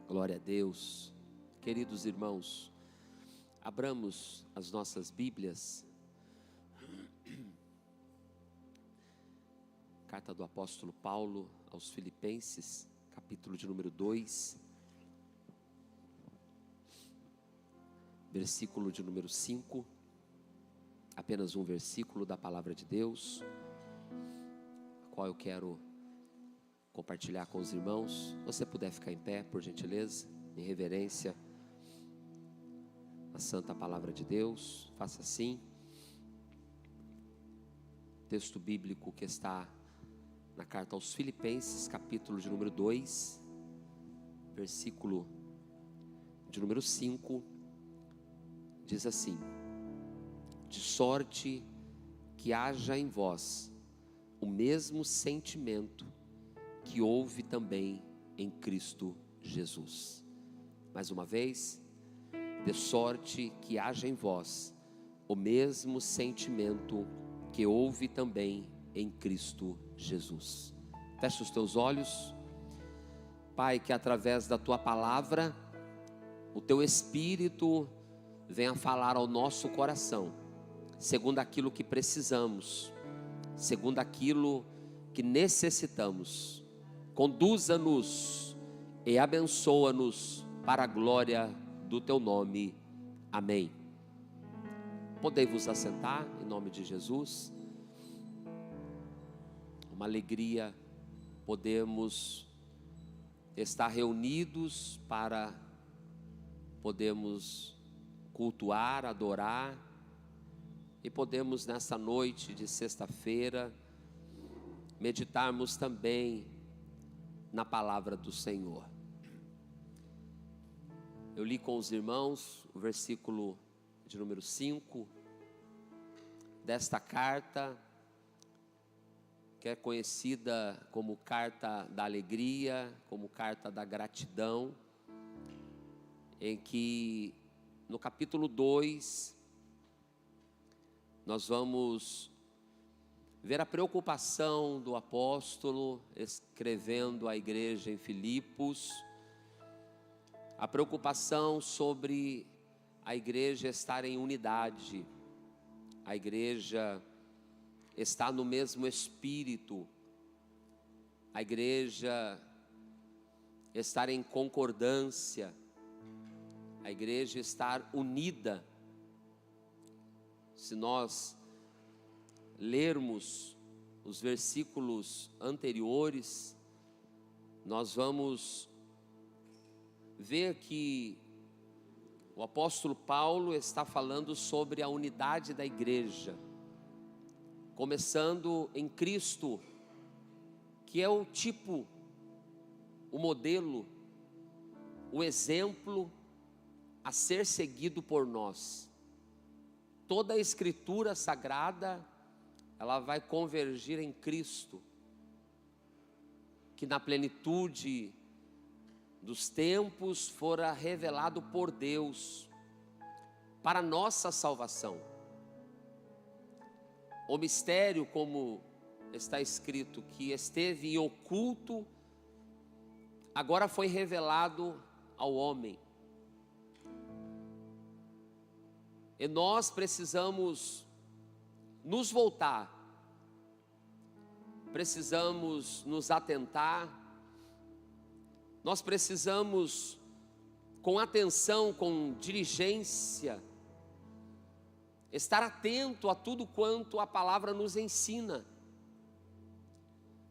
Glória a Deus. Queridos irmãos, abramos as nossas Bíblias. Carta do apóstolo Paulo aos Filipenses, capítulo de número 2, versículo de número 5. Apenas um versículo da palavra de Deus, a qual eu quero compartilhar com os irmãos. Se você puder ficar em pé, por gentileza, em reverência à santa palavra de Deus, faça assim. Texto bíblico que está na carta aos Filipenses, capítulo de número 2, versículo de número 5, diz assim: de sorte que haja em vós o mesmo sentimento que houve também em Cristo Jesus. Mais uma vez, de sorte que haja em vós o mesmo sentimento que houve também em Cristo Jesus. Feche os teus olhos. Pai, que através da tua palavra, o teu Espírito venha falar ao nosso coração, segundo aquilo que precisamos, segundo aquilo que necessitamos. Conduza-nos e abençoa-nos para a glória do teu nome. Amém. Podei-vos assentar em nome de Jesus. Uma alegria podemos estar reunidos para podermos cultuar, adorar, e podemos nessa noite de sexta-feira meditarmos também na palavra do Senhor. Eu li com os irmãos o versículo de número 5 desta carta, que é conhecida como carta da alegria, como carta da gratidão, em que no capítulo 2 nós vamos ver a preocupação do apóstolo escrevendo à igreja em Filipos, a preocupação sobre a igreja estar em unidade, a igreja estar no mesmo espírito, a igreja estar em concordância, a igreja estar unida. Se nós lermos os versículos anteriores, nós vamos ver que o apóstolo Paulo está falando sobre a unidade da igreja, começando em Cristo, que é o tipo, o modelo, o exemplo a ser seguido por nós. Toda a escritura sagrada, ela vai convergir em Cristo, que na plenitude dos tempos fora revelado por Deus para nossa salvação. O mistério, como está escrito, que esteve em oculto, agora foi revelado ao homem. E nós precisamos nos voltar, precisamos nos atentar, nós precisamos com atenção, com diligência, estar atento a tudo quanto a palavra nos ensina,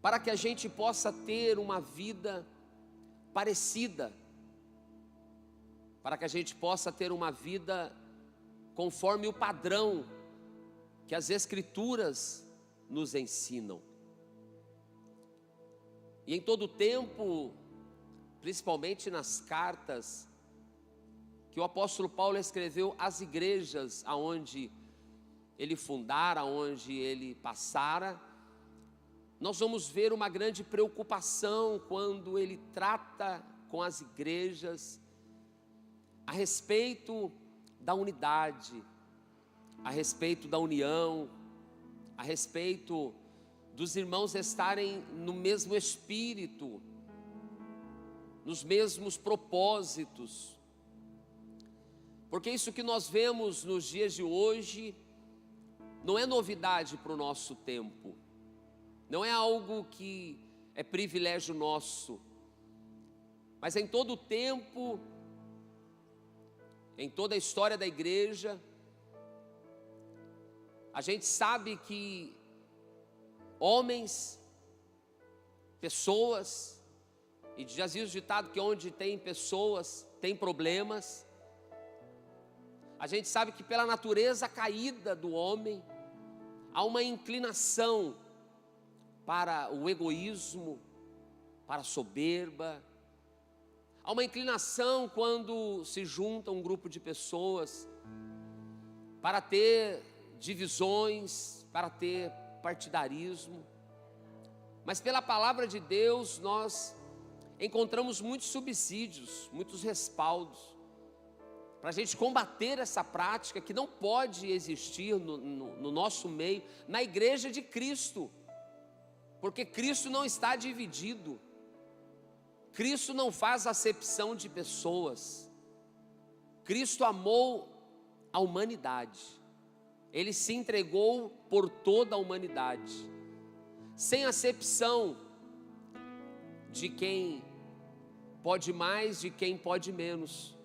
para que a gente possa ter uma vida parecida, para que a gente possa ter uma vida conforme o padrão que as Escrituras nos ensinam. E em todo tempo, principalmente nas cartas que o apóstolo Paulo escreveu às igrejas aonde ele fundara, aonde ele passara, nós vamos ver uma grande preocupação quando ele trata com as igrejas a respeito da unidade, a respeito da união, a respeito dos irmãos estarem no mesmo espírito, nos mesmos propósitos. Porque isso que nós vemos nos dias de hoje não é novidade para o nosso tempo, não é algo que é privilégio nosso, mas em todo o tempo, em toda a história da igreja, a gente sabe que homens, pessoas, e já diz o ditado que onde tem pessoas, tem problemas. A gente sabe que pela natureza caída do homem, há uma inclinação para o egoísmo, para a soberba. Há uma inclinação quando se junta um grupo de pessoas para ter divisões, para ter partidarismo. Mas pela palavra de Deus nós encontramos muitos subsídios, muitos respaldos, para a gente combater essa prática que não pode existir no nosso meio, na igreja de Cristo, porque Cristo não está dividido, Cristo não faz acepção de pessoas, Cristo amou a humanidade, Ele se entregou por toda a humanidade, sem acepção de quem pode mais, de quem pode menos,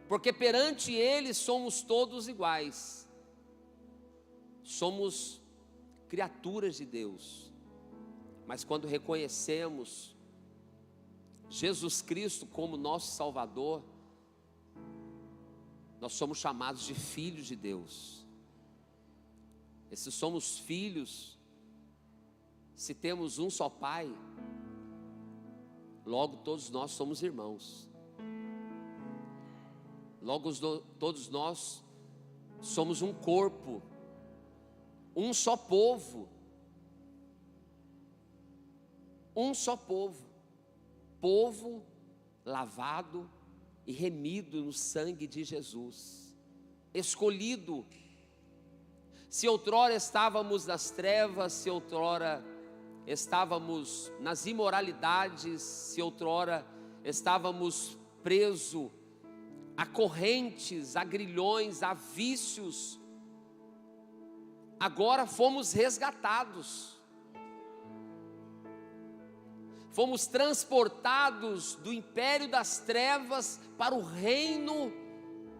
porque perante Ele somos todos iguais, somos criaturas de Deus, mas quando reconhecemos Jesus Cristo como nosso Salvador, nós somos chamados de filhos de Deus. E se somos filhos, se temos um só Pai, logo todos nós somos irmãos. Logo todos nós somos um corpo, um só povo. Um só povo, povo lavado e remido no sangue de Jesus, escolhido. Se outrora estávamos nas trevas, se outrora estávamos nas imoralidades, se outrora estávamos presos a correntes, a grilhões, a vícios, agora fomos resgatados, fomos transportados do império das trevas para o reino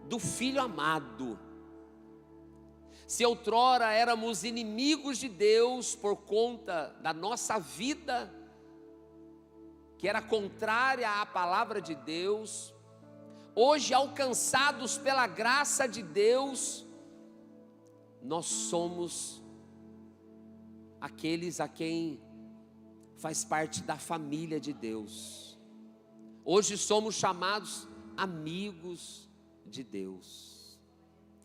do Filho amado. Se outrora éramos inimigos de Deus por conta da nossa vida, que era contrária à palavra de Deus, hoje alcançados pela graça de Deus, nós somos aqueles a quem faz parte da família de Deus. Hoje somos chamados amigos de Deus.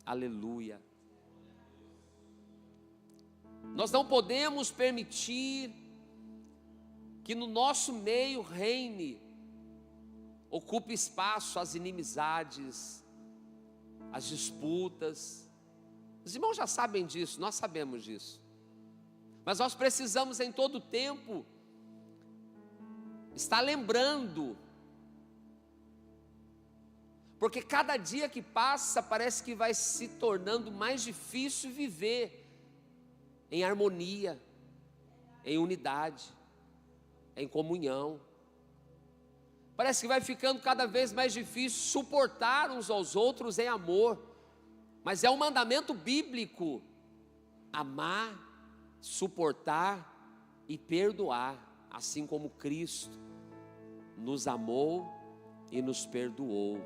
Aleluia. Nós não podemos permitir que no nosso meio reine, ocupe espaço as inimizades, as disputas. Os irmãos já sabem disso, nós sabemos disso. Mas nós precisamos em todo tempo estar lembrando, porque cada dia que passa parece que vai se tornando mais difícil viver em harmonia, em unidade, em comunhão. Parece que vai ficando cada vez mais difícil suportar uns aos outros em amor, mas é um mandamento bíblico: amar, suportar e perdoar, assim como Cristo nos amou e nos perdoou.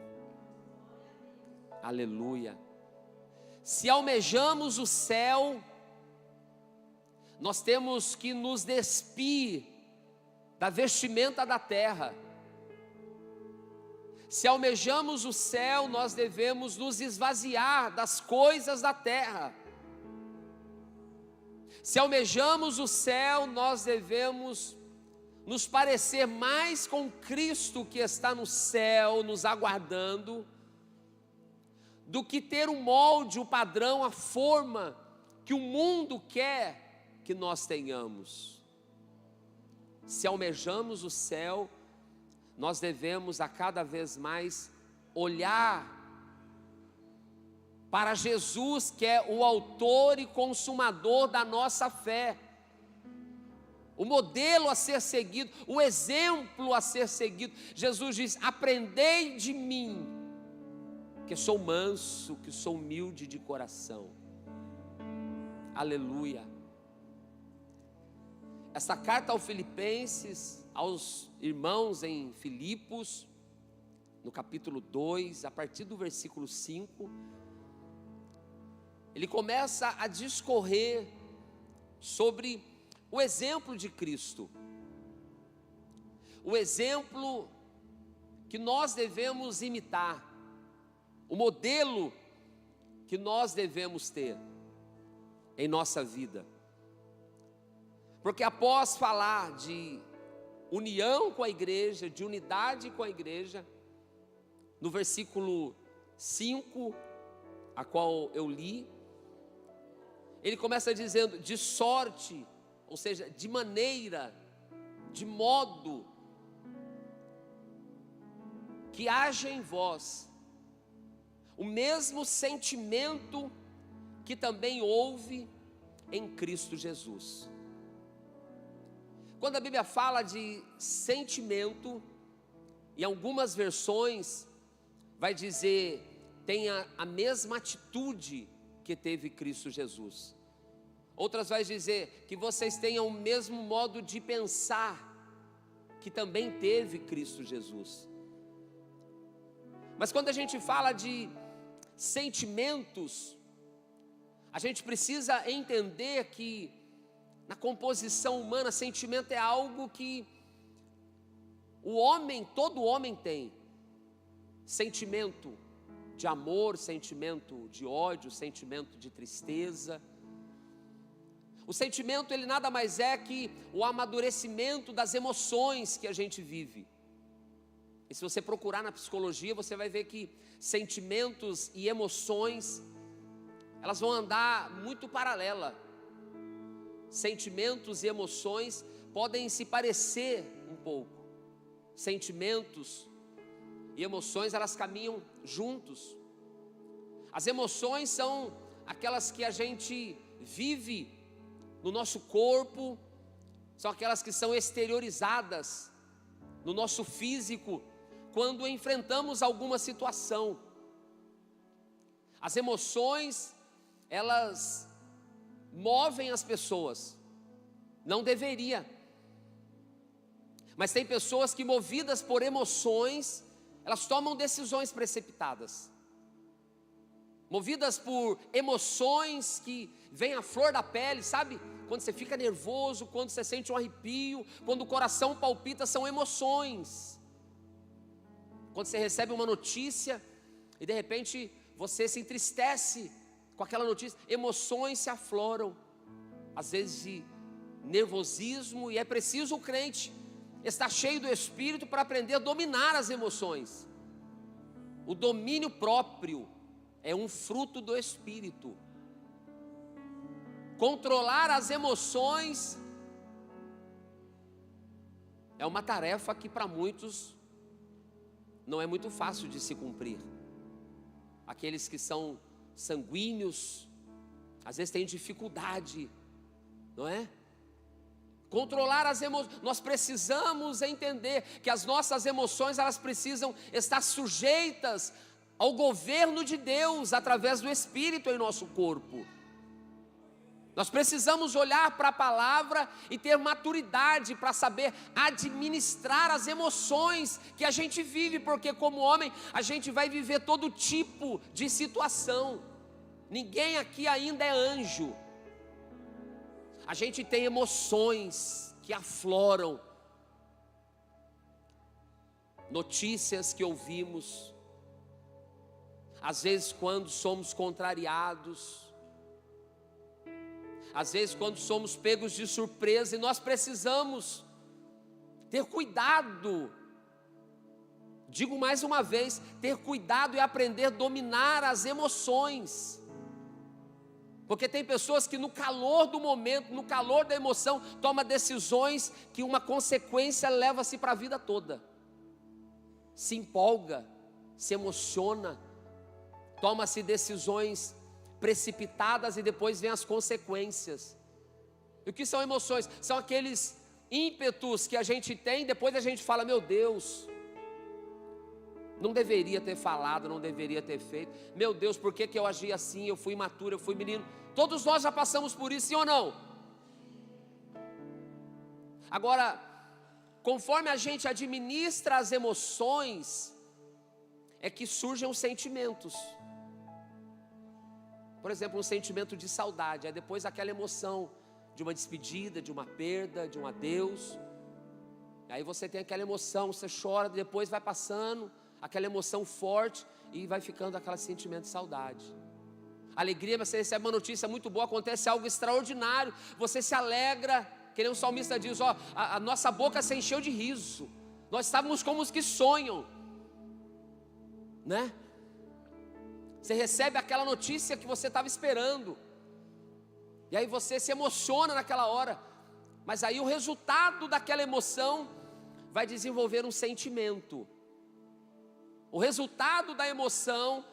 Aleluia. Se almejamos o céu, nós temos que nos despir da vestimenta da terra. Se almejamos o céu, nós devemos nos esvaziar das coisas da terra. Se almejamos o céu, nós devemos nos parecer mais com Cristo que está no céu, nos aguardando, do que ter o molde, o padrão, a forma que o mundo quer que nós tenhamos. Se almejamos o céu, nós devemos a cada vez mais olhar para Jesus, que é o autor e consumador da nossa fé, o modelo a ser seguido, o exemplo a ser seguido. Jesus diz: aprendei de mim, que sou manso, que sou humilde de coração. Aleluia. Essa carta aos Filipenses, aos irmãos em Filipos, no capítulo 2, a partir do versículo 5, ele começa a discorrer sobre o exemplo de Cristo, o exemplo que nós devemos imitar, o modelo que nós devemos ter em nossa vida. Porque após falar de união com a igreja, de unidade com a igreja, no versículo 5, a qual eu li, ele começa dizendo: de sorte, ou seja, de maneira, de modo, que haja em vós o mesmo sentimento que também houve em Cristo Jesus. Quando a Bíblia fala de sentimento, em algumas versões vai dizer: tenha a mesma atitude que teve Cristo Jesus. Outras vai dizer que vocês tenham o mesmo modo de pensar que também teve Cristo Jesus. Mas quando a gente fala de sentimentos, a gente precisa entender que na composição humana, sentimento é algo que o homem, todo homem tem. Sentimento de amor, sentimento de ódio, sentimento de tristeza. O sentimento, ele nada mais é que o amadurecimento das emoções que a gente vive. E se você procurar na psicologia, você vai ver que sentimentos e emoções, elas vão andar muito paralela. Sentimentos e emoções podem se parecer um pouco. Sentimentos e emoções, elas caminham juntos. As emoções são aquelas que a gente vive no nosso corpo, são aquelas que são exteriorizadas no nosso físico, quando enfrentamos alguma situação. As emoções, elas movem as pessoas, não deveria, mas tem pessoas que, movidas por emoções, elas tomam decisões precipitadas, movidas por emoções que vêm à flor da pele, sabe? Quando você fica nervoso, quando você sente um arrepio, quando o coração palpita, são emoções. Quando você recebe uma notícia e de repente você se entristece com aquela notícia, emoções se afloram, às vezes de nervosismo, e é preciso o crente estar cheio do Espírito para aprender a dominar as emoções. O domínio próprio é um fruto do Espírito. Controlar as emoções é uma tarefa que para muitos não é muito fácil de se cumprir. Aqueles que são sanguíneos, às vezes têm dificuldade, não é? Controlar as emoções, nós precisamos entender que as nossas emoções, elas precisam estar sujeitas ao governo de Deus, através do Espírito em nosso corpo. Nós precisamos olhar para a palavra e ter maturidade para saber administrar as emoções que a gente vive, porque como homem, a gente vai viver todo tipo de situação. Ninguém aqui ainda é anjo. A gente tem emoções que afloram, notícias que ouvimos, às vezes quando somos contrariados, às vezes quando somos pegos de surpresa, e nós precisamos ter cuidado. Digo mais uma vez, ter cuidado e aprender a dominar as emoções. Porque tem pessoas que no calor do momento, no calor da emoção, toma decisões que uma consequência leva-se para a vida toda. se empolga, se emociona, toma-se decisões precipitadas e depois vem as consequências. E o que são emoções? São aqueles ímpetos que a gente tem, depois a gente fala, meu Deus, não deveria ter falado, não deveria ter feito. Meu Deus, por que eu agi assim? Eu fui imaturo, eu fui menino. Todos nós já passamos por isso, sim ou não? Agora, conforme a gente administra as emoções, é que surgem os sentimentos. Por exemplo, um sentimento de saudade, aí depois aquela emoção de uma despedida, de uma perda, de um adeus. Aí você tem aquela emoção, você chora, depois vai passando aquela emoção forte e vai ficando aquele sentimento de saudade. Alegria, você recebe uma notícia muito boa, acontece algo extraordinário, você se alegra, que nem o salmista diz, ó, a nossa boca se encheu de riso, nós estávamos como os que sonham, né? Você recebe aquela notícia que você estava esperando, e aí você se emociona naquela hora, mas aí o resultado daquela emoção vai desenvolver um sentimento. O resultado da emoção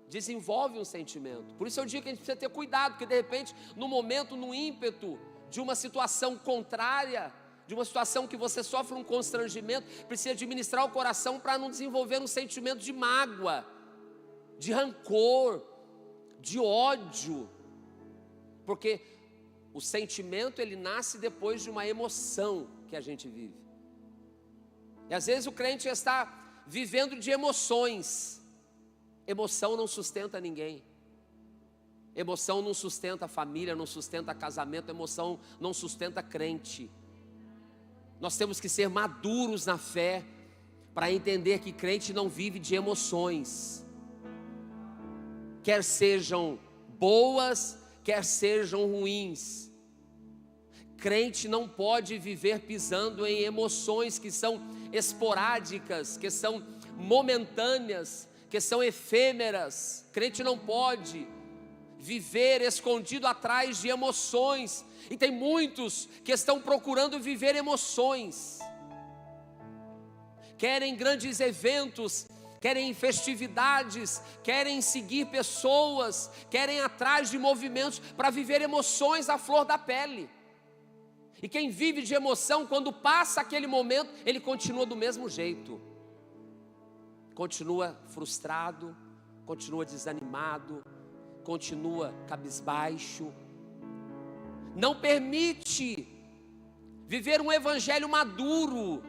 desenvolve um sentimento. Por isso eu digo que a gente precisa ter cuidado, porque de repente, no momento, no ímpeto de uma situação contrária, de uma situação que você sofre um constrangimento, precisa administrar o coração para não desenvolver um sentimento de mágoa, de rancor, de ódio. Porque o sentimento, ele nasce depois de uma emoção que a gente vive. E às vezes o crente está vivendo de emoções. Emoção não sustenta ninguém. Emoção não sustenta a família, não sustenta casamento, emoção não sustenta crente. Nós temos que ser maduros na fé para entender que crente não vive de emoções. Quer sejam boas, quer sejam ruins. Crente não pode viver pisando em emoções que são esporádicas, que são momentâneas, que são efêmeras. Crente não pode viver escondido atrás de emoções. E tem muitos que estão procurando viver emoções. Querem grandes eventos, querem festividades, querem seguir pessoas, querem ir atrás de movimentos para viver emoções à flor da pele. E quem vive de emoção, quando passa aquele momento, ele continua do mesmo jeito. Continua frustrado, continua desanimado, continua cabisbaixo. Não permite viver um evangelho maduro,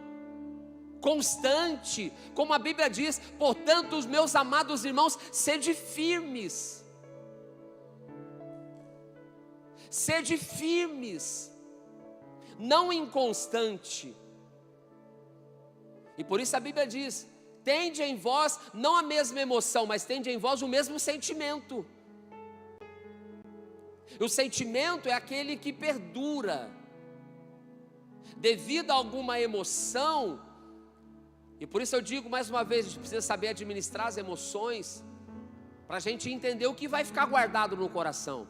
constante, como a Bíblia diz, portanto, os meus amados irmãos, sede firmes. Sede firmes, não inconstante. E por isso a Bíblia diz, tende em vós, não a mesma emoção, mas tende em vós o mesmo sentimento. E o sentimento é aquele que perdura, devido a alguma emoção. E por isso eu digo mais uma vez, a gente precisa saber administrar as emoções, para a gente entender o que vai ficar guardado no coração.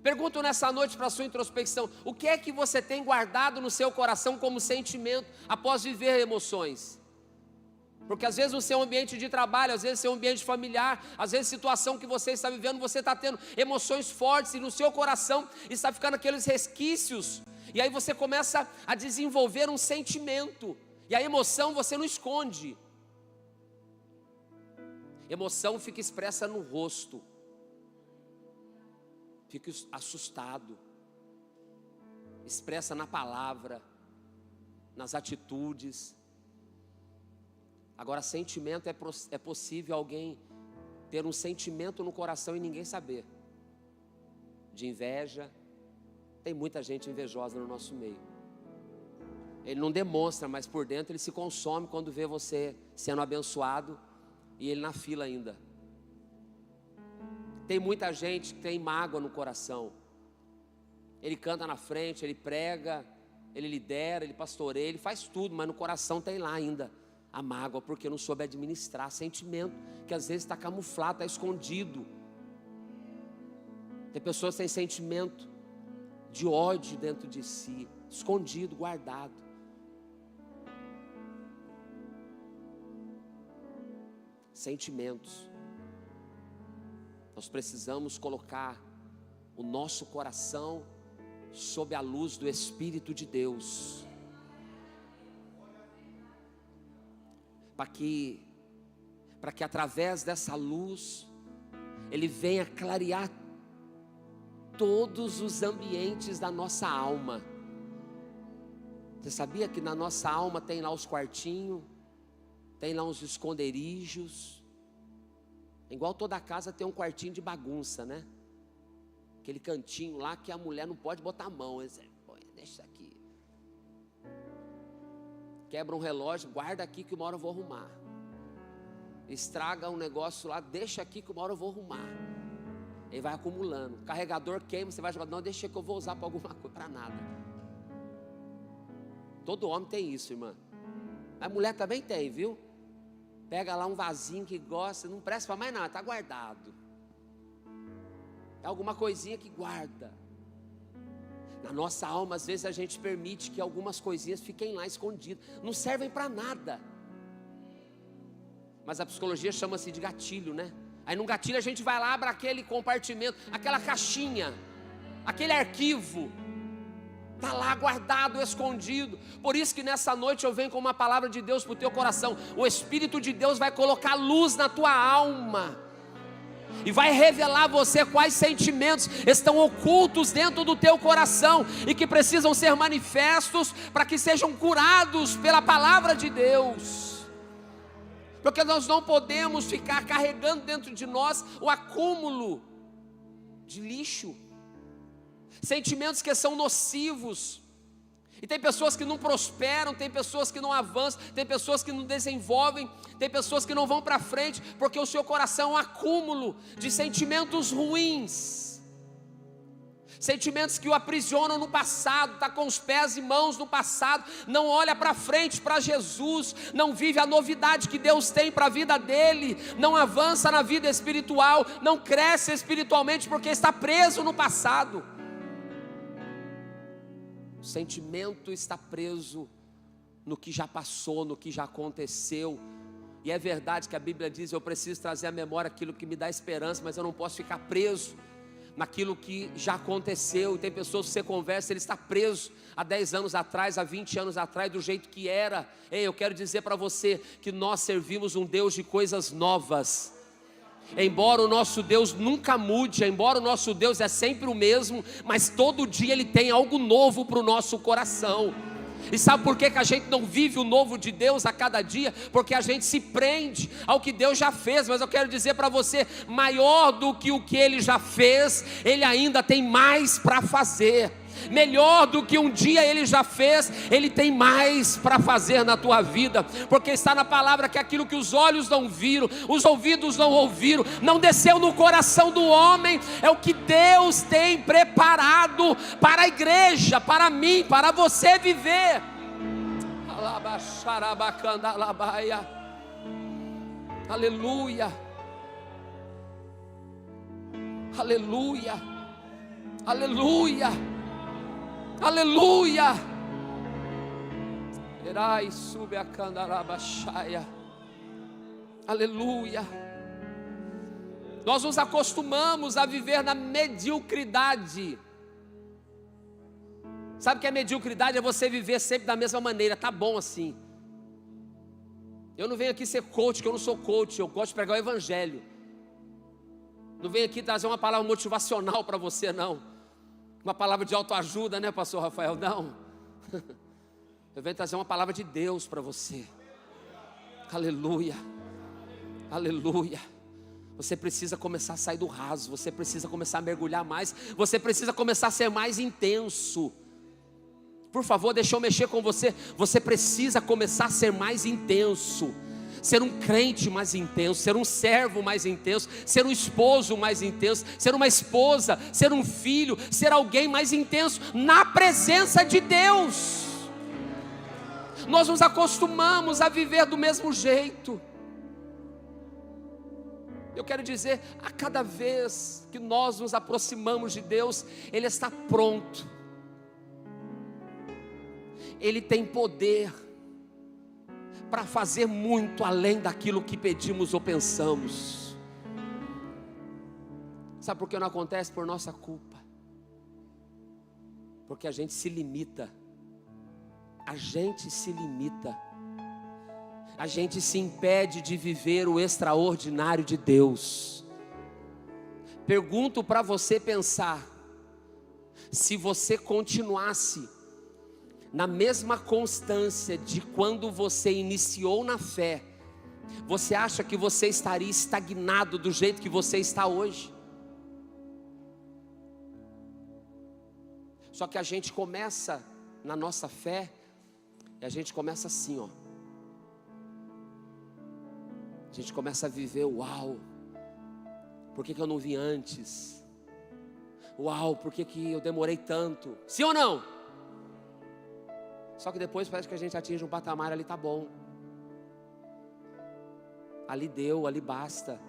Pergunto nessa noite para a sua introspecção, o que é que você tem guardado no seu coração como sentimento, após viver emoções? Porque às vezes no seu ambiente de trabalho, às vezes no seu ambiente familiar, às vezes situação que você está vivendo, você está tendo emoções fortes, e no seu coração está ficando aqueles resquícios, e aí você começa a desenvolver um sentimento, e a emoção você não esconde. Emoção fica expressa no rosto, fica assustado, expressa na palavra, nas atitudes. Agora, sentimento é possível alguém ter um sentimento no coração e ninguém saber. De inveja, tem muita gente invejosa no nosso meio. Ele não demonstra, mas por dentro ele se consome quando vê você sendo abençoado e ele na fila ainda. Tem muita gente que tem mágoa no coração. Ele canta na frente, ele prega, ele lidera, ele pastoreia, ele faz tudo, mas no coração tem lá ainda a mágoa, porque não soube administrar sentimento, que às vezes está camuflado, está escondido. Tem pessoas que têm sentimento de ódio dentro de si, escondido, guardado. sentimentos. Nós precisamos colocar o nosso coração sob a luz do Espírito de Deus, para que através dessa luz Ele venha clarear todos os ambientes da nossa alma. Você sabia que na nossa alma tem lá os quartinhos, tem lá uns esconderijos? Igual toda casa tem um quartinho de bagunça, né? Aquele cantinho lá que a mulher não pode botar a mão. Deixa aqui. Quebra um relógio, guarda aqui que uma hora eu vou arrumar. Estraga um negócio lá, deixa aqui que uma hora eu vou arrumar. Ele vai acumulando. O carregador queima, você vai jogar, não, deixa que eu vou usar para alguma coisa, para nada. Todo homem tem isso, irmã. A mulher também tem, viu? Pega lá um vasinho que gosta, não presta para mais nada, está guardado. É alguma coisinha que guarda. Na nossa alma, às vezes a gente permite que algumas coisinhas fiquem lá escondidas, não servem para nada. Mas a psicologia chama-se de gatilho, né? Aí no gatilho a gente vai lá, abre aquele compartimento, aquela caixinha, aquele arquivo, está lá guardado, escondido. Por isso que nessa noite eu venho com uma palavra de Deus para o teu coração. O Espírito de Deus vai colocar luz na tua alma e vai revelar a você quais sentimentos estão ocultos dentro do teu coração e que precisam ser manifestos para que sejam curados pela palavra de Deus. Porque nós não podemos ficar carregando dentro de nós o acúmulo de lixo, sentimentos que são nocivos. E tem pessoas que não prosperam, tem pessoas que não avançam, tem pessoas que não desenvolvem, tem pessoas que não vão para frente, porque o seu coração é um acúmulo de sentimentos ruins, sentimentos que o aprisionam no passado, está com os pés e mãos no passado, não olha para frente para Jesus, não vive a novidade que Deus tem para a vida dele, não avança na vida espiritual, não cresce espiritualmente porque está preso no passado. O sentimento está preso no que já passou, no que já aconteceu. E é verdade que a Bíblia diz, eu preciso trazer à memória aquilo que me dá esperança, mas eu não posso ficar preso naquilo que já aconteceu. E tem pessoas que você conversa, ele está preso há 10 anos atrás, há 20 anos atrás, do jeito que era. Ei, eu quero dizer para você que nós servimos um Deus de coisas novas. Embora o nosso Deus nunca mude, embora o nosso Deus é sempre o mesmo, mas todo dia Ele tem algo novo para o nosso coração. E sabe por que a gente não vive o novo de Deus a cada dia? Porque a gente se prende ao que Deus já fez. Mas eu quero dizer para você, maior do que o que Ele já fez, Ele ainda tem mais para fazer. Melhor do que um dia Ele já fez, Ele tem mais para fazer na tua vida. Porque está na palavra que aquilo que os olhos não viram, os ouvidos não ouviram, não desceu no coração do homem, é o que Deus tem preparado para a igreja, para mim, para você viver. Aleluia, aleluia, aleluia, aleluia. Erai sube a candarabaxaia. Aleluia. Nós nos acostumamos a viver na mediocridade. Sabe o que é mediocridade? É você viver sempre da mesma maneira. Tá bom assim. Eu não venho aqui ser coach, que eu não sou coach. Eu gosto de pregar o evangelho. Não venho aqui trazer uma palavra motivacional para você, não. Uma palavra de autoajuda, né, pastor Rafael? Não. Eu venho trazer uma palavra de Deus para você. Aleluia. Aleluia. Você precisa começar a sair do raso. Você precisa começar a mergulhar mais. Você precisa começar a ser mais intenso. Por favor, deixa eu mexer com você. Você precisa começar a ser mais intenso. Ser um crente mais intenso, ser um servo mais intenso, ser um esposo mais intenso, ser uma esposa, ser um filho, ser alguém mais intenso na presença de Deus. Nós nos acostumamos a viver do mesmo jeito. Eu quero dizer, a cada vez que nós nos aproximamos de Deus, Ele está pronto. Ele tem poder para fazer muito além daquilo que pedimos ou pensamos. Sabe por que não acontece? Por nossa culpa. Porque a gente se limita. A gente se limita. A gente se impede de viver o extraordinário de Deus. Pergunto para você pensar: se você continuasse na mesma constância de quando você iniciou na fé, você acha que você estaria estagnado do jeito que você está hoje? Só que a gente começa na nossa fé, e a gente começa assim, ó. A gente começa a viver, uau, por que eu não vi antes? Uau, por que eu demorei tanto? Sim ou não? Só que depois parece que a gente atinge um patamar, ali tá bom. Ali deu, ali basta.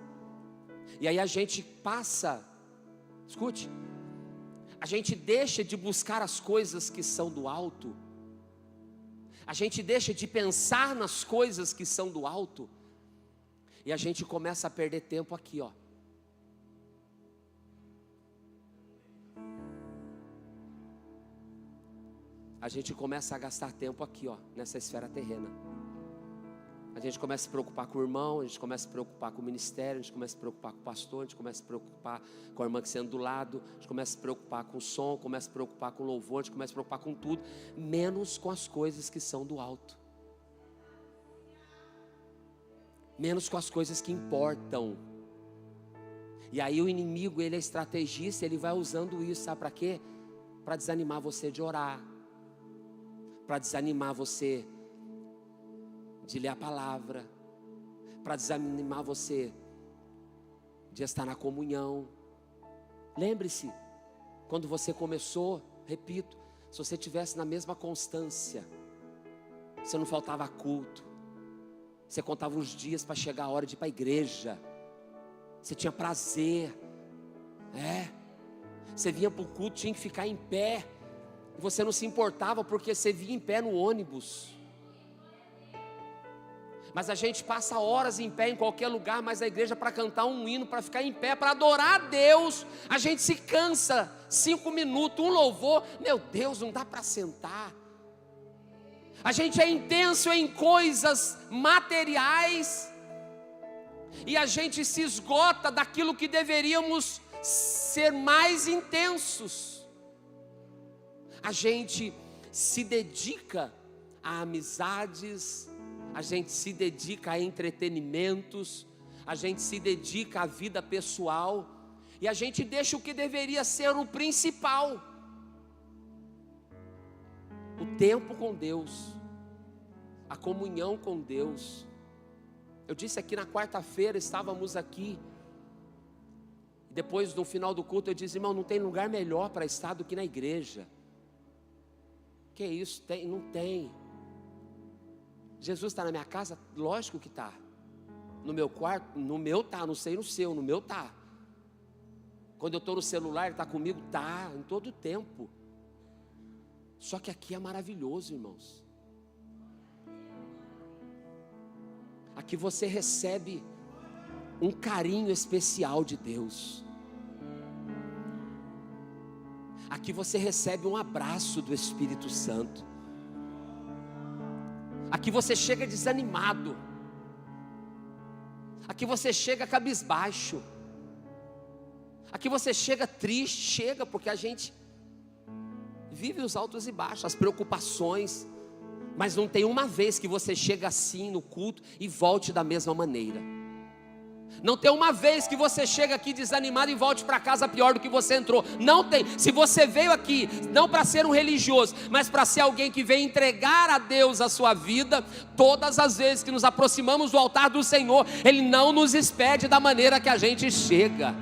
E aí a gente passa, escute, a gente deixa de buscar as coisas que são do alto. A gente deixa de pensar nas coisas que são do alto. E a gente começa a perder tempo aqui, ó. A gente começa a gastar tempo aqui, ó, nessa esfera terrena. A gente começa a se preocupar com o irmão, a gente começa a se preocupar com o ministério, a gente começa a se preocupar com o pastor, a gente começa a se preocupar com a irmã que sendo do lado, a gente começa a se preocupar com o som, começa a se preocupar com o louvor, a gente começa a se preocupar com tudo, menos com as coisas que são do alto. Menos com as coisas que importam. E aí o inimigo, ele é estrategista, ele vai usando isso, sabe para quê? Para desanimar você de orar, para desanimar você de ler a palavra, para desanimar você de estar na comunhão. Lembre-se, quando você começou, repito, se você estivesse na mesma constância, você não faltava culto, você contava os dias para chegar a hora de ir para a igreja, você tinha prazer, você vinha para o culto, tinha que ficar em pé, e você não se importava porque você vinha em pé no ônibus. Mas a gente passa horas em pé em qualquer lugar, mas a igreja para cantar um hino, para ficar em pé, para adorar a Deus, a gente se cansa, 5 minutos, um louvor, meu Deus, não dá para sentar. A gente é intenso em coisas materiais, e a gente se esgota daquilo que deveríamos ser mais intensos. A gente se dedica a amizades, a gente se dedica a entretenimentos, a gente se dedica à vida pessoal, e a gente deixa o que deveria ser o principal: o tempo com Deus, a comunhão com Deus. Eu disse aqui na quarta-feira, estávamos aqui, depois no final do culto eu disse: irmão, não tem lugar melhor para estar do que na igreja. Que isso? Tem? Não tem. Jesus está na minha casa? Lógico que está. No meu quarto? No meu está, não sei no seu, no meu está. Quando eu estou no celular, ele está comigo? Está, em todo o tempo. Só que aqui é maravilhoso, irmãos. Aqui você recebe um carinho especial de Deus. Aqui você recebe um abraço do Espírito Santo. Aqui você chega desanimado. Aqui você chega cabisbaixo. Aqui você chega triste, chega porque a gente vive os altos e baixos, as preocupações. Mas não tem uma vez que você chega assim no culto e volte da mesma maneira. Não tem uma vez que você chega aqui desanimado e volte para casa pior do que você entrou. Não tem. Se você veio aqui não para ser um religioso, mas para ser alguém que vem entregar a Deus a sua vida, todas as vezes que nos aproximamos do altar do Senhor, Ele não nos expede da maneira que a gente chega.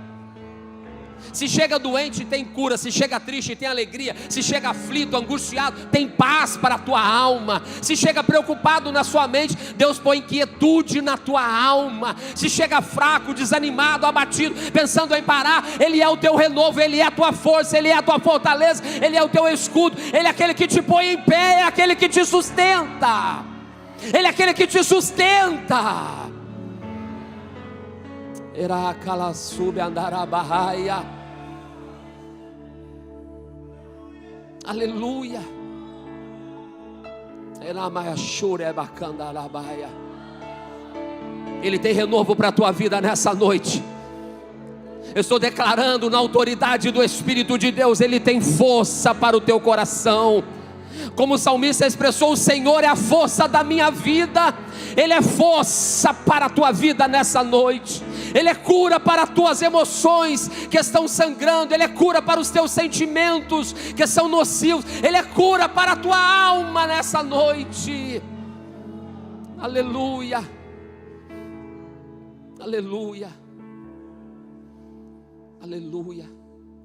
Se chega doente, tem cura. Se chega triste, tem alegria. Se chega aflito, angustiado, tem paz para a tua alma. Se chega preocupado na sua mente, Deus põe quietude na tua alma. Se chega fraco, desanimado, abatido, pensando em parar, Ele é o teu renovo, Ele é a tua força, Ele é a tua fortaleza, Ele é o teu escudo, Ele é aquele que te põe em pé, é aquele que te sustenta. Ele é aquele que te sustenta. Eracala sube andarabaia. Aleluia. Ele tem renovo para a tua vida nessa noite. Eu estou declarando na autoridade do Espírito de Deus, Ele tem força para o teu coração. Como o salmista expressou, o Senhor é a força da minha vida. Ele é força para a tua vida nessa noite. Ele é cura para as tuas emoções que estão sangrando. Ele é cura para os teus sentimentos que são nocivos. Ele é cura para a tua alma nessa noite. Aleluia. Aleluia. Aleluia.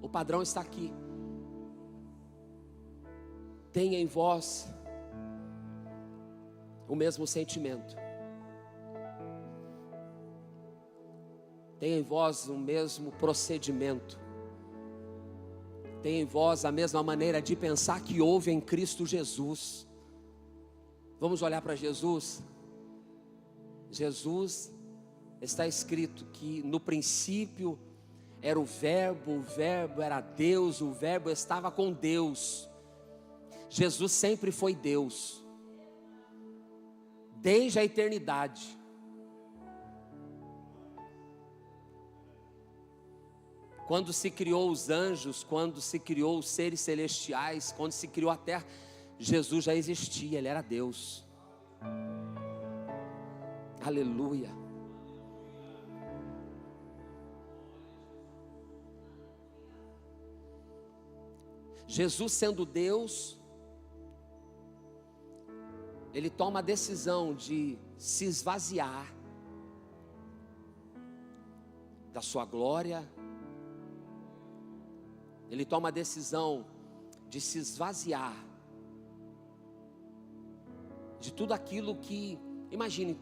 O padrão está aqui. Tenha em vós o mesmo sentimento. Tenha em vós o mesmo procedimento. Tenha em vós a mesma maneira de pensar que houve em Cristo Jesus. Vamos olhar para Jesus. Jesus, está escrito que no princípio era o Verbo era Deus, o Verbo estava com Deus. Jesus sempre foi Deus, desde a eternidade. Quando se criou os anjos, quando se criou os seres celestiais, quando se criou a terra, Jesus já existia, Ele era Deus. Aleluia. Jesus sendo Deus, Ele toma a decisão de se esvaziar da sua glória. Ele toma a decisão de se esvaziar de tudo aquilo que, imagine,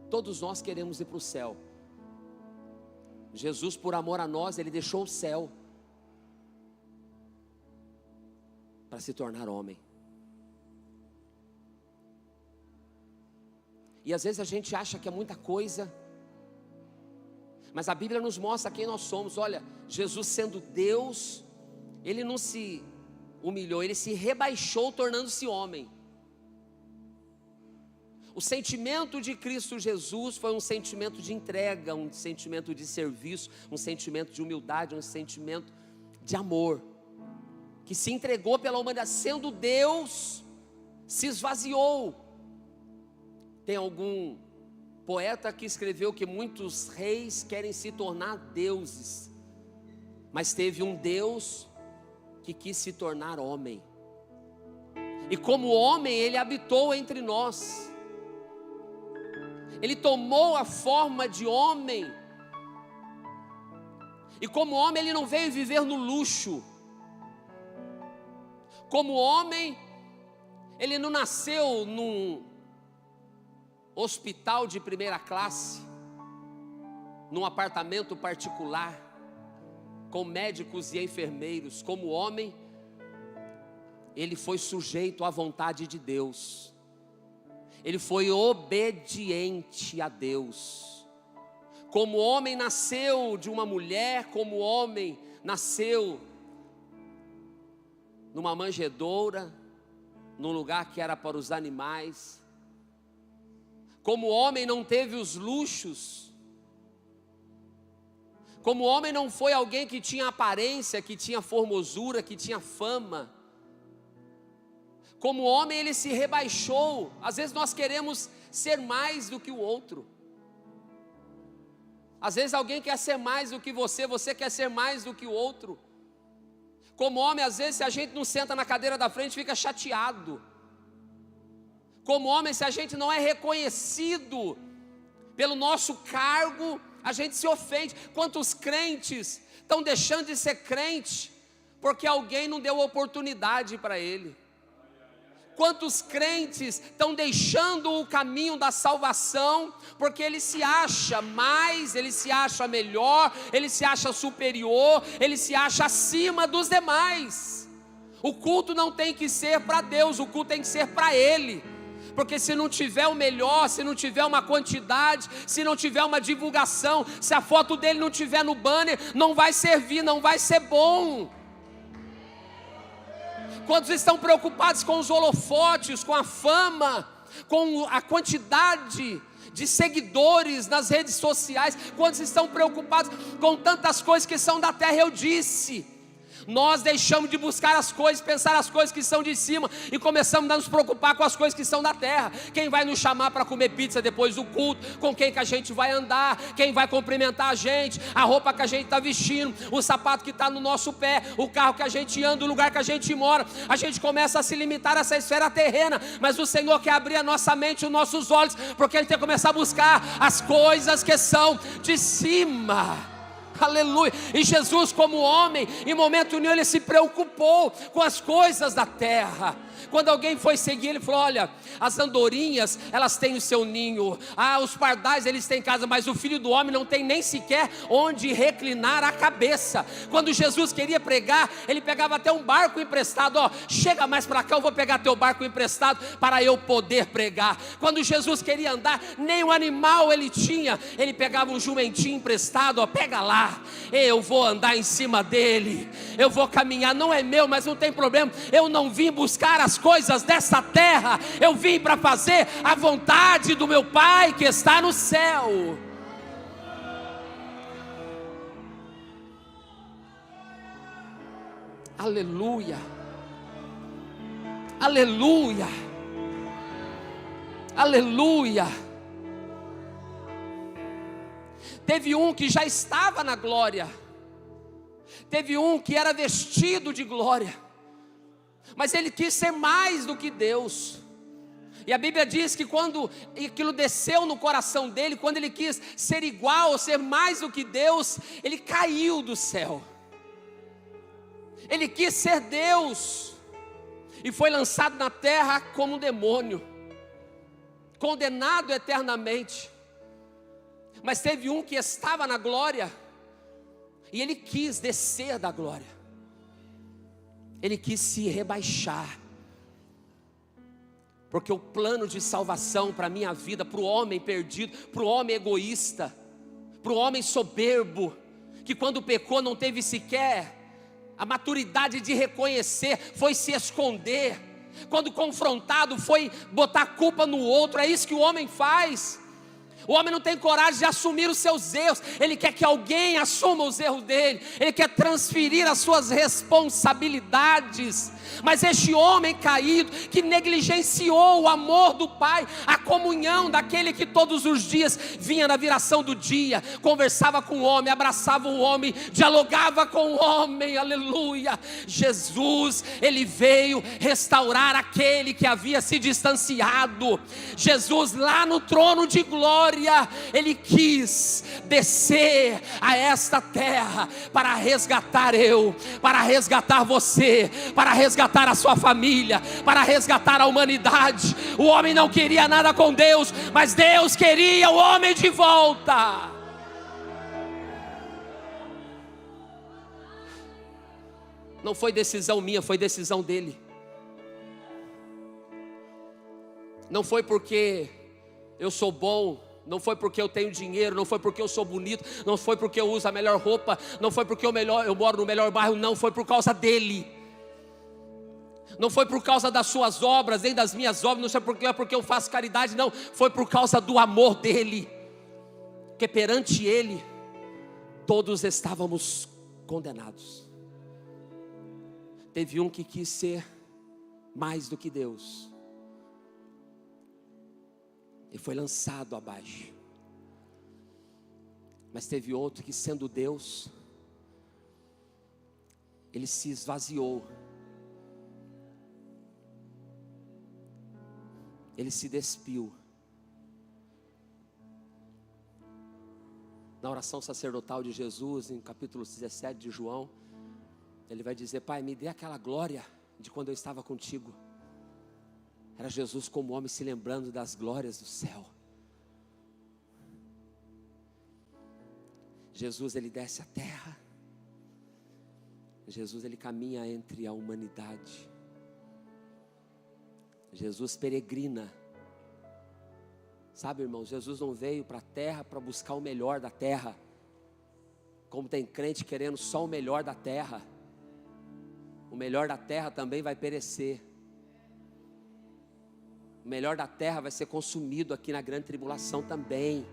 todos nós queremos ir para o céu. Jesus, por amor a nós, Ele deixou o céu para se tornar homem. E às vezes a gente acha que é muita coisa, mas a Bíblia nos mostra quem nós somos. Olha, Jesus sendo Deus, Ele não se humilhou, Ele se rebaixou tornando-se homem. O sentimento de Cristo Jesus foi um sentimento de entrega, um sentimento de serviço, um sentimento de humildade, um sentimento de amor, que se entregou pela humanidade. Sendo Deus, se esvaziou. Tem algum poeta que escreveu que muitos reis querem se tornar deuses, mas teve um Deus que quis se tornar homem, e como homem Ele habitou entre nós. Ele tomou a forma de homem, e como homem Ele não veio viver no luxo. Como homem Ele não nasceu num hospital de primeira classe, num apartamento particular, com médicos e enfermeiros. Como homem, Ele foi sujeito à vontade de Deus. Ele foi obediente a Deus. Como homem nasceu de uma mulher, como homem nasceu numa manjedoura, num lugar que era para os animais. Como homem não teve os luxos. Como homem não foi alguém que tinha aparência, que tinha formosura, que tinha fama. Como homem Ele se rebaixou. Às vezes nós queremos ser mais do que o outro. Às vezes alguém quer ser mais do que você, você quer ser mais do que o outro. Como homem, às vezes, se a gente não senta na cadeira da frente, fica chateado. Como homem, se a gente não é reconhecido pelo nosso cargo, a gente se ofende. Quantos crentes estão deixando de ser crente porque alguém não deu oportunidade para ele? Quantos crentes estão deixando o caminho da salvação porque ele se acha mais, ele se acha melhor, ele se acha superior, ele se acha acima dos demais? O culto não tem que ser para Deus, o culto tem que ser para Ele. Porque se não tiver o melhor, se não tiver uma quantidade, se não tiver uma divulgação, se a foto dele não tiver no banner, não vai servir, não vai ser bom. Quantos estão preocupados com os holofotes, com a fama, com a quantidade de seguidores nas redes sociais? Quantos estão preocupados com tantas coisas que são da terra? Eu disse, nós deixamos de buscar as coisas, pensar as coisas que são de cima, e começamos a nos preocupar com as coisas que são da terra. Quem vai nos chamar para comer pizza depois do culto, com quem que a gente vai andar, quem vai cumprimentar a gente, a roupa que a gente está vestindo, o sapato que está no nosso pé, o carro que a gente anda, o lugar que a gente mora. A gente começa a se limitar a essa esfera terrena, mas o Senhor quer abrir a nossa mente, os nossos olhos, porque Ele tem que começar a buscar as coisas que são de cima. Aleluia. E Jesus, como homem, em momento nenhum ele se preocupou com as coisas da terra. Quando alguém foi seguir, ele falou: olha, as andorinhas, elas têm o seu ninho, os pardais, eles têm casa, mas o Filho do Homem não tem nem sequer onde reclinar a cabeça. Quando Jesus queria pregar, ele pegava até um barco emprestado. Chega mais para cá, eu vou pegar teu barco emprestado para eu poder pregar. Quando Jesus queria andar, nem um animal ele tinha, ele pegava um jumentinho emprestado. Pega lá, eu vou andar em cima dele, eu vou caminhar, não é meu, mas não tem problema. Eu não vim buscar as coisas dessa terra, eu vim para fazer a vontade do meu Pai que está no céu. Aleluia, aleluia, aleluia. Teve um que já estava na glória, teve um que era vestido de glória, mas ele quis ser mais do que Deus. E a Bíblia diz que quando aquilo desceu no coração dele, quando ele quis ser igual, ou ser mais do que Deus, ele caiu do céu. Ele quis ser Deus e foi lançado na terra como um demônio, condenado eternamente. Mas teve um que estava na glória e ele quis descer da glória. Ele quis se rebaixar, porque o plano de salvação para a minha vida, para o homem perdido, para o homem egoísta, para o homem soberbo, que quando pecou não teve sequer a maturidade de reconhecer, foi se esconder, quando confrontado foi botar a culpa no outro. É isso que o homem faz. O homem não tem coragem de assumir os seus erros, ele quer que alguém assuma os erros dele, ele quer transferir as suas responsabilidades. Mas este homem caído, que negligenciou o amor do Pai, a comunhão daquele que todos os dias vinha na viração do dia, conversava com o homem, abraçava o homem, dialogava com o homem, aleluia. Jesus, ele veio restaurar aquele que havia se distanciado. Jesus, lá no trono de glória, ele quis descer a esta terra para resgatar para resgatar você, para resgatar a sua família, para resgatar a humanidade. O homem não queria nada com Deus, mas Deus queria o homem de volta. Não foi decisão minha, foi decisão dele. Não foi porque eu sou bom, não foi porque eu tenho dinheiro, não foi porque eu sou bonito, não foi porque eu uso a melhor roupa, não foi porque eu moro no melhor bairro, não, foi por causa dele. Não foi por causa das suas obras, nem das minhas obras, não sei porque eu faço caridade, não, foi por causa do amor dele. Porque perante ele, todos estávamos condenados. Teve um que quis ser mais do que Deus, e foi lançado abaixo. Mas teve outro que, sendo Deus, ele se esvaziou, ele se despiu. Na oração sacerdotal de Jesus, em capítulo 17 de João, ele vai dizer: Pai, me dê aquela glória de quando eu estava contigo. Era Jesus como homem se lembrando das glórias do céu. Jesus, ele desce à terra. Jesus, ele caminha entre a humanidade. Jesus peregrina Sabe, irmãos, Jesus não veio para a terra para buscar o melhor da terra, como tem crente querendo só o melhor da terra. O melhor da terra também vai perecer. O melhor da terra vai ser consumido aqui na grande tribulação também.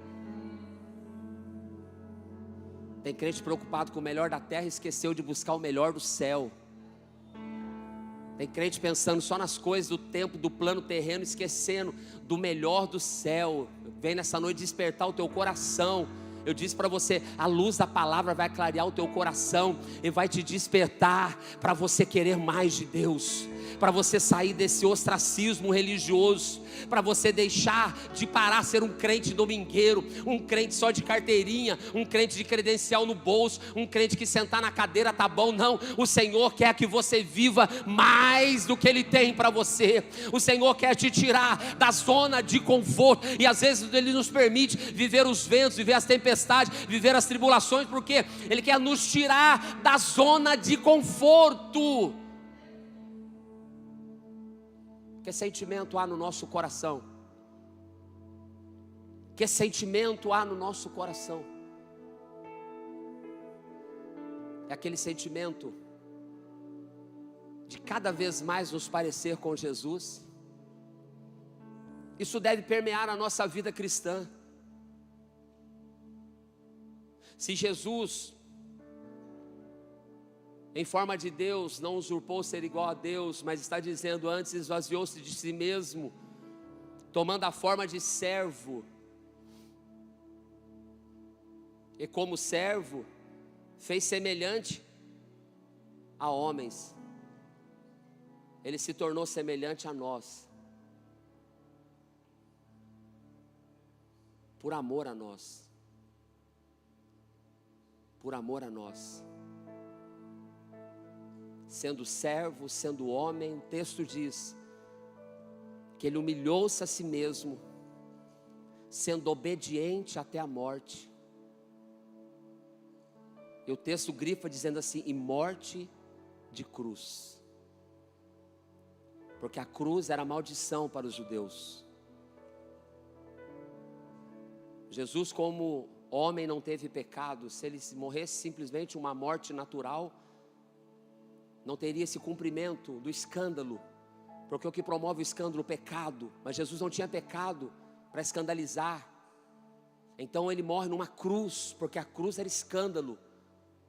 Tem crente preocupado com o melhor da terra e esqueceu de buscar o melhor do céu. Tem crente pensando só nas coisas do tempo, do plano terreno, esquecendo do melhor do céu. Vem nessa noite despertar o teu coração. Eu disse para você, a luz da palavra vai clarear o teu coração e vai te despertar para você querer mais de Deus, para você sair desse ostracismo religioso, para você deixar de parar ser um crente domingueiro, um crente só de carteirinha, um crente de credencial no bolso, um crente que sentar na cadeira tá bom. Não, o Senhor quer que você viva mais do que Ele tem para você. O Senhor quer te tirar da zona de conforto, e às vezes Ele nos permite viver os ventos, viver as tempestades, viver as tribulações, porque Ele quer nos tirar da zona de conforto. Que sentimento há no nosso coração? Que sentimento há no nosso coração? É aquele sentimento de cada vez mais nos parecer com Jesus. Isso deve permear a nossa vida cristã. Se Jesus, em forma de Deus, não usurpou ser igual a Deus, mas está dizendo, antes esvaziou-se de si mesmo, tomando a forma de servo, e como servo, fez semelhante a homens. Ele se tornou semelhante a nós, por amor a nós, por amor a nós. Sendo servo, sendo homem, o texto diz que Ele humilhou-se a si mesmo, sendo obediente até a morte. E o texto grifa dizendo assim, e morte de cruz. Porque a cruz era maldição para os judeus. Jesus, como homem, não teve pecado. Se Ele morresse simplesmente uma morte natural, não teria esse cumprimento do escândalo, porque o que promove o escândalo? O pecado. Mas Jesus não tinha pecado para escandalizar. Então Ele morre numa cruz, porque a cruz era escândalo,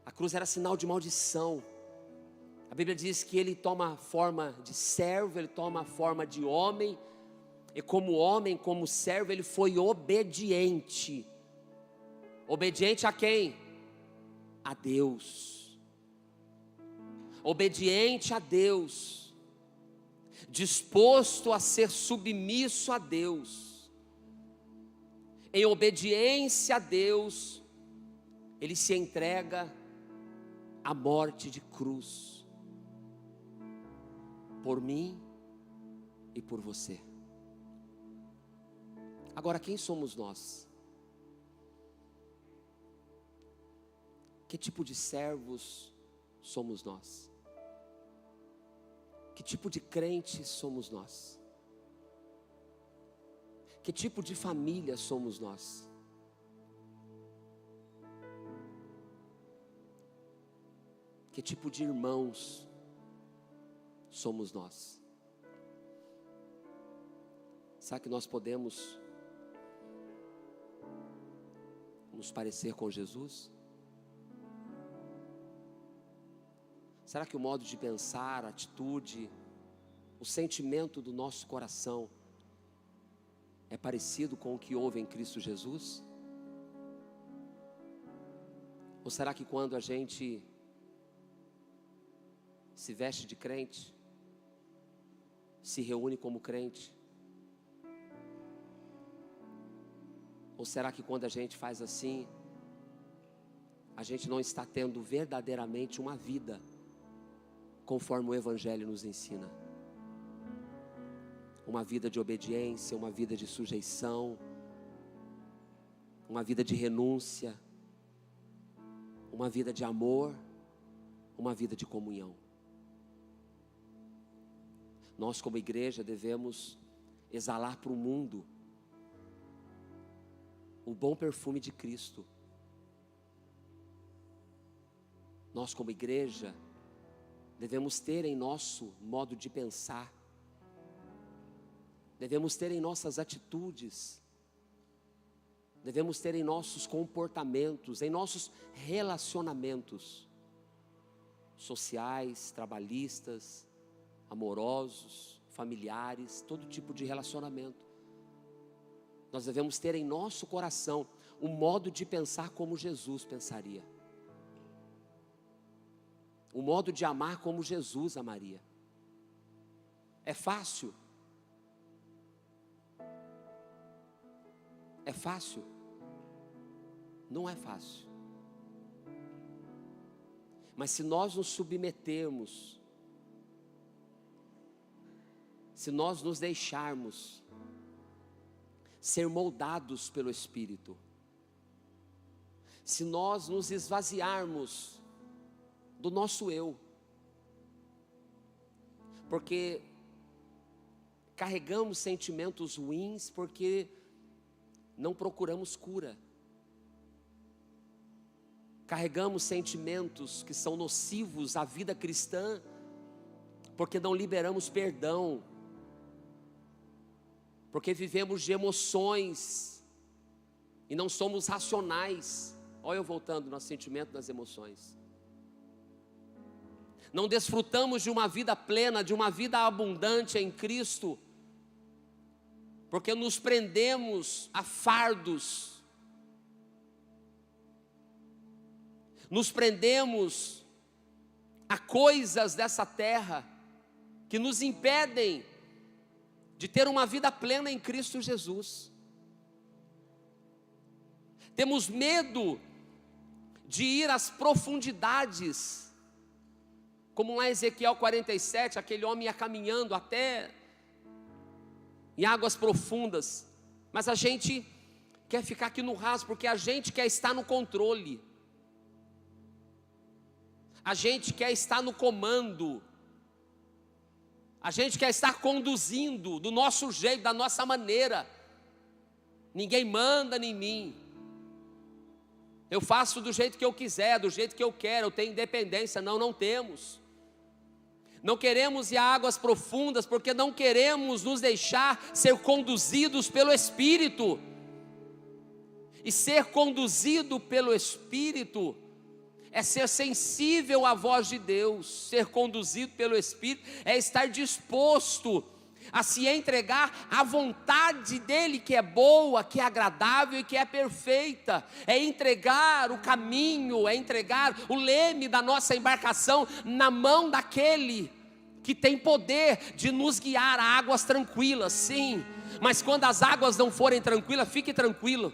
a cruz era sinal de maldição. A Bíblia diz que Ele toma a forma de servo, Ele toma a forma de homem, e como homem, como servo, Ele foi obediente. Obediente a quem? A Deus. Obediente a Deus, disposto a ser submisso a Deus. Em obediência a Deus, Ele se entrega à morte de cruz, por mim e por você. Agora, quem somos nós? Que tipo de servos somos nós? Que tipo de crente somos nós? Que tipo de família somos nós? Que tipo de irmãos somos nós? Será que nós podemos nos parecer com Jesus? Será que o modo de pensar, a atitude, o sentimento do nosso coração é parecido com o que houve em Cristo Jesus? Ou será que quando a gente se veste de crente, se reúne como crente, ou será que quando a gente faz assim, a gente não está tendo verdadeiramente uma vida conforme o Evangelho nos ensina? Uma vida de obediência, uma vida de sujeição, uma vida de renúncia, uma vida de amor, uma vida de comunhão. Nós como igreja devemos exalar para o mundo o bom perfume de Cristo. Nós, como igreja, devemos ter em nosso modo de pensar, devemos ter em nossas atitudes, devemos ter em nossos comportamentos, em nossos relacionamentos sociais, trabalhistas, amorosos, familiares, todo tipo de relacionamento. Nós devemos ter em nosso coração o modo de pensar como Jesus pensaria, o modo de amar como Jesus amaria. É fácil? É fácil? Não é fácil. Mas se nós nos submetermos, se nós nos deixarmos ser moldados pelo Espírito, se nós nos esvaziarmos do nosso eu, porque carregamos sentimentos ruins, porque não procuramos cura, carregamos sentimentos que são nocivos à vida cristã, porque não liberamos perdão, porque vivemos de emoções e não somos racionais. Olha eu voltando no sentimento das emoções. Não desfrutamos de uma vida plena, de uma vida abundante em Cristo, porque nos prendemos a fardos, nos prendemos a coisas dessa terra, que nos impedem de ter uma vida plena em Cristo Jesus. Temos medo de ir às profundidades, como lá em Ezequiel 47, aquele homem ia caminhando até em águas profundas, mas a gente quer ficar aqui no raso, porque a gente quer estar no controle, a gente quer estar no comando, a gente quer estar conduzindo do nosso jeito, da nossa maneira. Ninguém manda em mim, eu faço do jeito que eu quiser, do jeito que eu quero, eu tenho independência. Não temos. Não queremos ir a águas profundas, porque não queremos nos deixar ser conduzidos pelo Espírito. E ser conduzido pelo Espírito é ser sensível à voz de Deus. Ser conduzido pelo Espírito é estar disposto a se entregar à vontade dEle, que é boa, que é agradável e que é perfeita. É entregar o caminho, é entregar o leme da nossa embarcação na mão daquele que tem poder de nos guiar a águas tranquilas, sim. Mas quando as águas não forem tranquilas, fique tranquilo.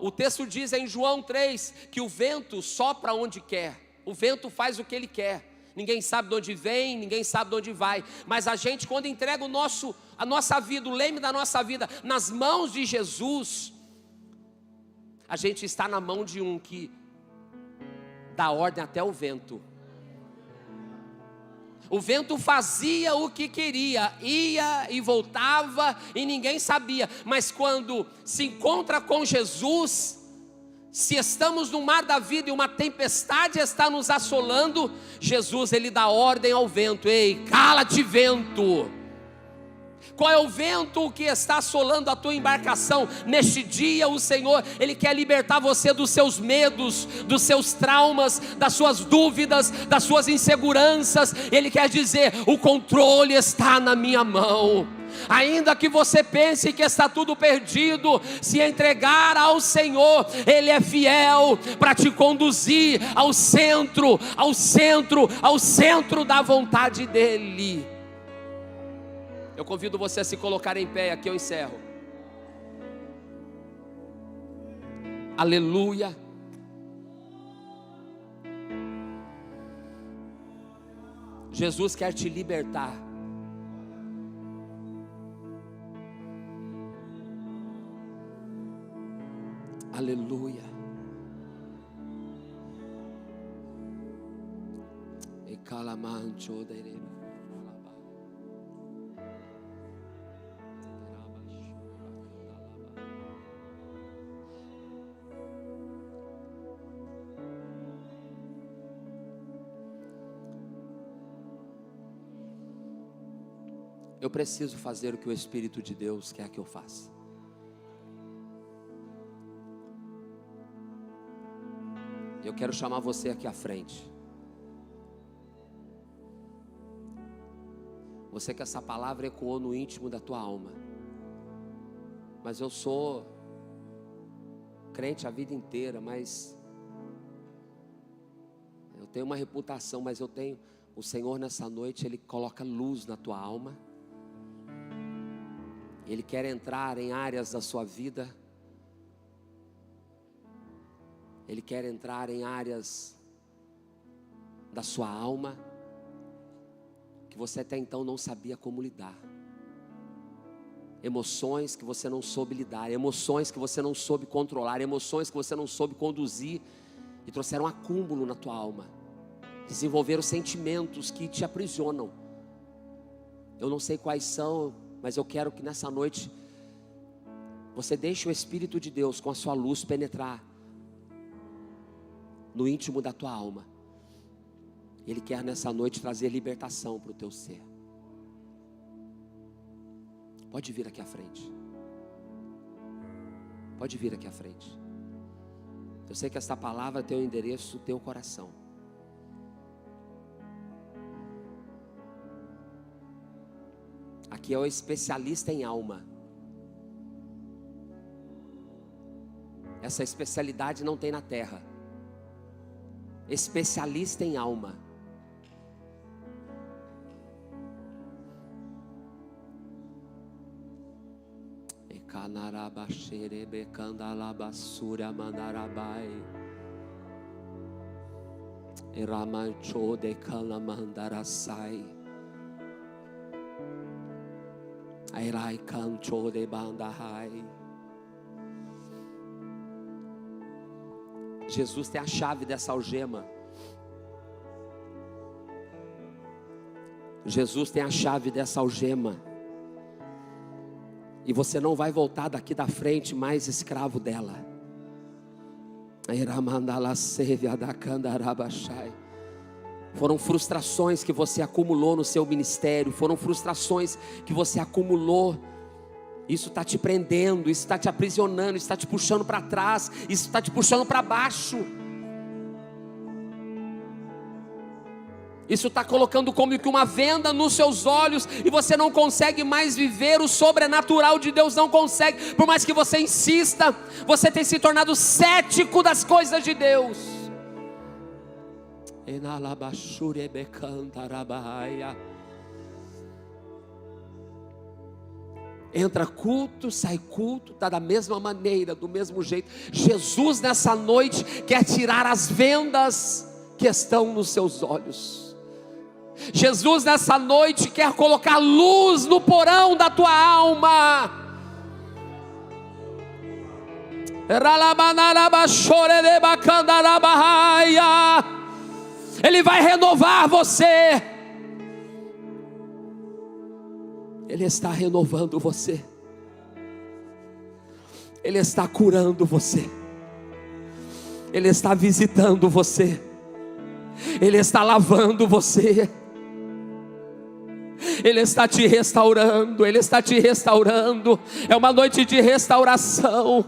O texto diz em João 3, que o vento sopra onde quer, o vento faz o que ele quer. Ninguém sabe de onde vem, ninguém sabe de onde vai. Mas a gente, quando entrega a nossa vida, o leme da nossa vida nas mãos de Jesus, a gente está na mão de um que dá ordem até o vento. O vento fazia o que queria, ia e voltava e ninguém sabia. Mas quando se encontra com Jesus, se estamos no mar da vida e uma tempestade está nos assolando, Jesus, Ele dá ordem ao vento: ei, cala-te, vento. Qual é o vento que está assolando a tua embarcação? Neste dia o Senhor, Ele quer libertar você dos seus medos, dos seus traumas, das suas dúvidas, das suas inseguranças. Ele quer dizer: o controle está na minha mão. Ainda que você pense que está tudo perdido, se entregar ao Senhor, Ele é fiel para te conduzir ao centro da vontade dEle. Eu convido você a se colocar em pé, aqui eu encerro. Aleluia. Jesus quer te libertar. Aleluia. E calamancho dele. Eu preciso fazer o que o Espírito de Deus quer que eu faça. Eu quero chamar você aqui à frente. Você que essa palavra ecoou no íntimo da tua alma. Mas eu sou crente a vida inteira, mas eu tenho uma reputação, mas eu tenho... O Senhor nessa noite, Ele coloca luz na tua alma. Ele quer entrar em áreas da sua vida. Ele quer entrar em áreas da sua alma que você até então não sabia como lidar. Emoções que você não soube lidar, emoções que você não soube controlar, emoções que você não soube conduzir e trouxeram acúmulo na tua alma. Desenvolveram sentimentos que te aprisionam. Eu não sei quais são, mas eu quero que nessa noite você deixe o Espírito de Deus com a sua luz penetrar no íntimo da tua alma. Ele quer nessa noite trazer libertação para o teu ser. Pode vir aqui à frente. Pode vir aqui à frente. Eu sei que esta palavra tem o endereço do teu coração. Aqui é o especialista em alma. Essa especialidade não tem na terra. Especialista em alma. Jesus tem a chave dessa algema. Jesus tem a chave dessa algema. E você não vai voltar daqui da frente mais escravo dela. Foram frustrações que você acumulou no seu ministério. Foram frustrações que você acumulou. Isso está te prendendo, isso está te aprisionando, isso está te puxando para trás, isso está te puxando para baixo. Isso está colocando como que uma venda nos seus olhos e você não consegue mais viver o sobrenatural de Deus, não consegue. Por mais que você insista, você tem se tornado cético das coisas de Deus. Entra culto, sai culto, está da mesma maneira, do mesmo jeito. Jesus nessa noite quer tirar as vendas que estão nos seus olhos. Jesus nessa noite quer colocar luz no porão da tua alma. Ele vai renovar você. Ele está renovando você. Ele está curando você. Ele está visitando você. Ele está lavando você. Ele está te restaurando. Ele está te restaurando. É uma noite de restauração.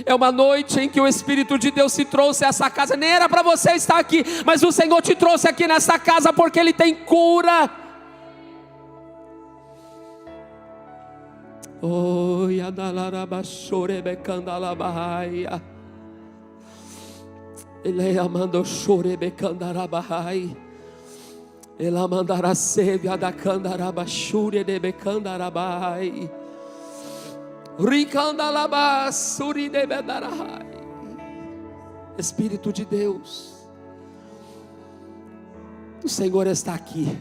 É uma noite em que o Espírito de Deus se trouxe a essa casa. Nem era para você estar aqui, mas o Senhor te trouxe aqui nessa casa porque Ele tem cura. Oi, adalarabashorebecandalabaia. Ele amando chorebecandarabai. Ela mandará sevia da candarabashure de becandarabai. Ricandalabasuri de bedarai. Espírito de Deus, o Senhor está aqui.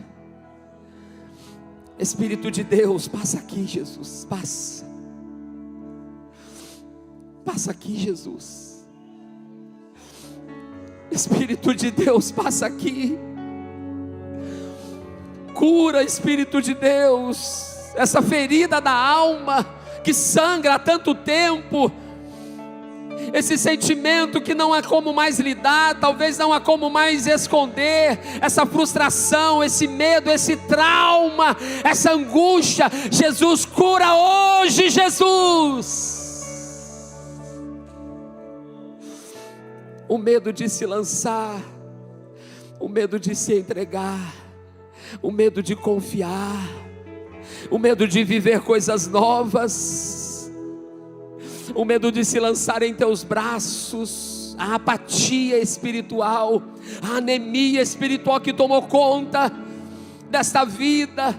Espírito de Deus, passa aqui, Jesus, passa. Passa aqui, Jesus. Espírito de Deus, passa aqui. Cura, Espírito de Deus, essa ferida da alma que sangra há tanto tempo. esse sentimento que não há como mais lidar, talvez não há como mais esconder, essa frustração, esse medo, esse trauma, essa angústia. Jesus cura hoje, Jesus. O medo de se lançar, o medo de se entregar, o medo de confiar, o medo de viver coisas novas, o medo de se lançar em teus braços, a apatia espiritual, a anemia espiritual que tomou conta desta vida.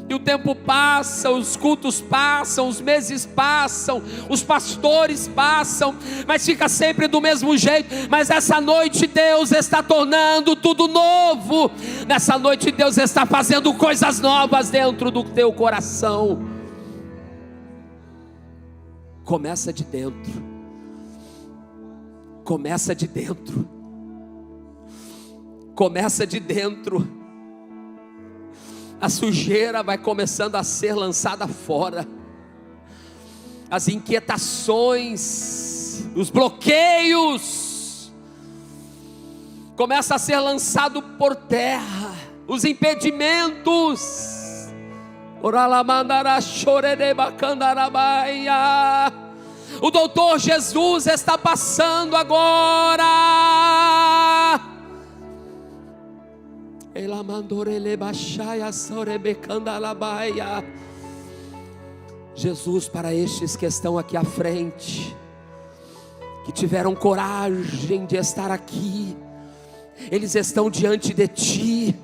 E o tempo passa, os cultos passam, os meses passam, os pastores passam, mas fica sempre do mesmo jeito. Mas essa noite Deus está tornando tudo novo. Nessa noite Deus está fazendo coisas novas dentro do teu coração. Começa de dentro. Começa de dentro. Começa de dentro. A sujeira vai começando a ser lançada fora. As inquietações, os bloqueios começa a ser lançado por terra. Os impedimentos. O doutor Jesus está passando agora. Jesus, para estes que estão aqui à frente, que tiveram coragem de estar aqui, eles estão diante de Ti,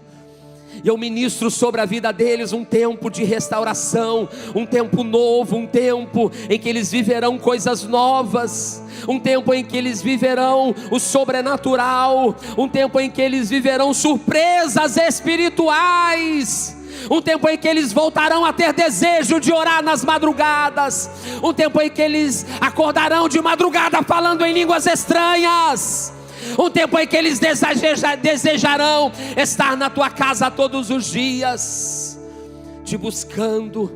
e eu ministro sobre a vida deles um tempo de restauração, um tempo novo, um tempo em que eles viverão coisas novas, um tempo em que eles viverão o sobrenatural, um tempo em que eles viverão surpresas espirituais, um tempo em que eles voltarão a ter desejo de orar nas madrugadas, um tempo em que eles acordarão de madrugada falando em línguas estranhas, um tempo em que eles desejarão estar na tua casa todos os dias, te buscando,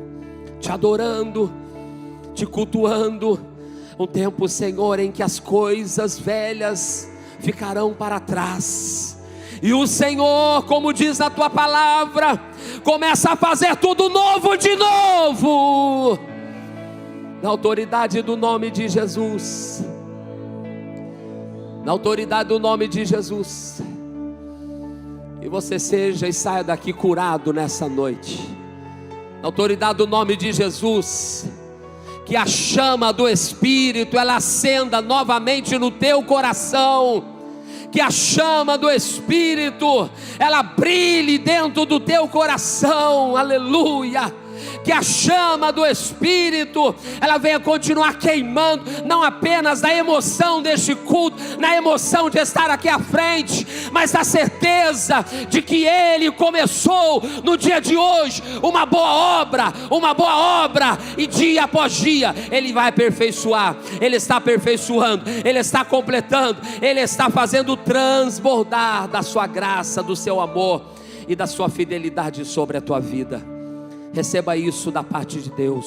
te adorando, te cultuando. Um tempo, Senhor, em que as coisas velhas ficarão para trás, e o Senhor, como diz na tua palavra, começa a fazer tudo novo de novo, na autoridade do nome de Jesus. Na autoridade do nome de Jesus. E você seja e saia daqui curado nessa noite. Na autoridade do nome de Jesus. Que a chama do Espírito ela acenda novamente no teu coração. Que a chama do Espírito ela brilhe dentro do teu coração. Aleluia. Que a chama do Espírito ela venha continuar queimando, não apenas na emoção deste culto, na emoção de estar aqui à frente, mas na certeza de que Ele começou no dia de hoje uma boa obra, e dia após dia Ele vai aperfeiçoar, Ele está aperfeiçoando, Ele está completando, Ele está fazendo transbordar da sua graça, do seu amor e da sua fidelidade sobre a tua vida. Receba isso da parte de Deus.